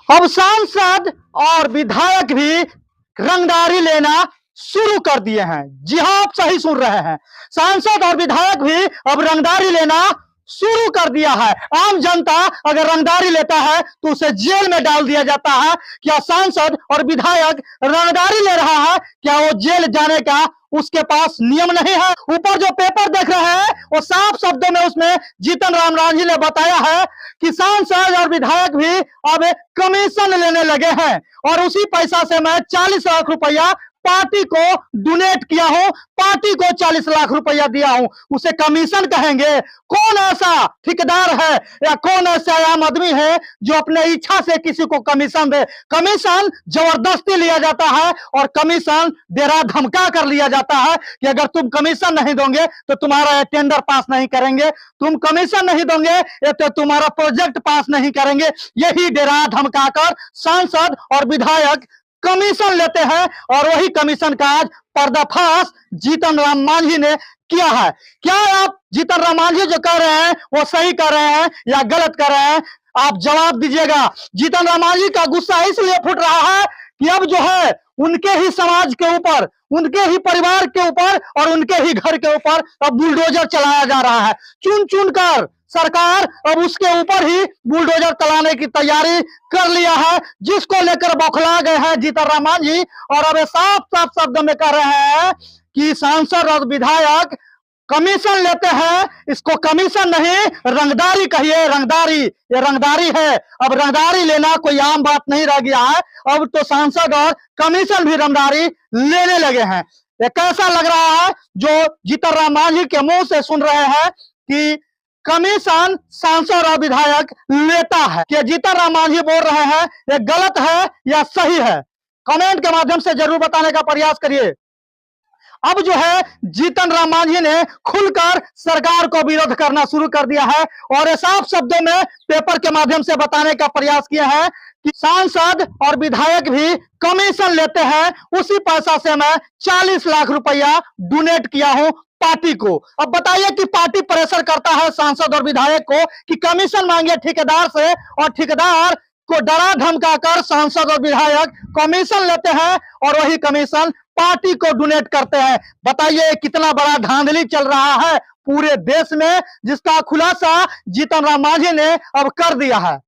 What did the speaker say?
अब सांसद और विधायक भी रंगदारी लेना शुरू कर दिए हैं। जी हां, आप सही सुन रहे हैं। सांसद और विधायक भी अब रंगदारी लेना शुरू कर दिया है। आम जनता अगर रंगदारी लेता है तो उसे जेल में डाल दिया जाता है। क्या सांसद और विधायक रंगदारी ले रहा है? क्या वो जेल जाने का उसके पास नियम नहीं है? ऊपर जो पेपर देख रहे हैं वो साफ शब्दों में उसमें जीतन राम मांझी ने बताया है कि सांसद और विधायक भी अब कमीशन लेने लगे हैं और उसी पैसा से मैं 40 लाख रुपया पार्टी को डोनेट किया हूं, पार्टी को 40 लाख रुपया दिया हूं, उसे कमीशन कहेंगे? कौन ऐसा ठेकेदार है या कौन ऐसा आम आदमी है जो अपने इच्छा से किसी को कमीशन दे? कमीशन जबरदस्ती लिया जाता है और कमीशन डेरा धमका कर लिया जाता है कि अगर तुम कमीशन नहीं दोगे तो तुम्हारा टेंडर पास नहीं करेंगे, तुम कमीशन नहीं दोगे तो तुम्हारा प्रोजेक्ट पास नहीं करेंगे। यही डेरा धमकाकर सांसद और विधायक कमीशन लेते हैं और वही कमीशन का आज पर्दाफाश जीतन राम मांझी ने किया है। क्या आप जीतन राम मांझी जो कर रहे हैं वो सही कर रहे हैं या गलत कर रहे हैं? आप जवाब दीजिएगा। जीतन राम मांझी का गुस्सा इसलिए फूट रहा है कि अब जो है उनके ही समाज के ऊपर, उनके ही परिवार के ऊपर और उनके ही घर के ऊपर अब बुलडोजर चलाया जा रहा है। चुन चुन कर सरकार अब उसके ऊपर ही बुलडोजर चलाने की तैयारी कर लिया है, जिसको लेकर बौखला गए हैं जीतन राम मांझी और अब साफ साफ शब्द में कह रहे हैं कि सांसद और विधायक कमीशन लेते हैं। इसको कमीशन नहीं रंगदारी कहिए। रंगदारी, ये रंगदारी है। अब रंगदारी लेना कोई आम बात नहीं रह गया है। अब तो सांसद और कमीशन भी रंगदारी लेने लगे हैं। ये कैसा लग रहा है जो जीतन राम मांझी के मुंह से सुन रहे हैं कि कमीशन सांसद और विधायक लेता है? कि जीतन राम मांझी बोल रहे हैं ये गलत है या सही है? कमेंट के माध्यम से जरूर बताने का प्रयास करिए। अब जो है जीतन राम मांझी ने खुलकर सरकार को विरोध करना शुरू कर दिया है और साफ शब्दों में पेपर के माध्यम से बताने का प्रयास किया है कि सांसद और विधायक भी कमीशन लेते हैं, उसी पैसा से मैं 40 लाख रुपया डोनेट किया हूं पार्टी को। अब बताइए कि पार्टी प्रेशर करता है सांसद और विधायक को कि कमीशन मांगे ठेकेदार से और ठेकेदार को डरा धमका कर सांसद और विधायक कमीशन लेते हैं और वही कमीशन पार्टी को डोनेट करते हैं। बताइए कितना बड़ा धांधली चल रहा है पूरे देश में, जिसका खुलासा जीतन राम मांझी ने अब कर दिया है।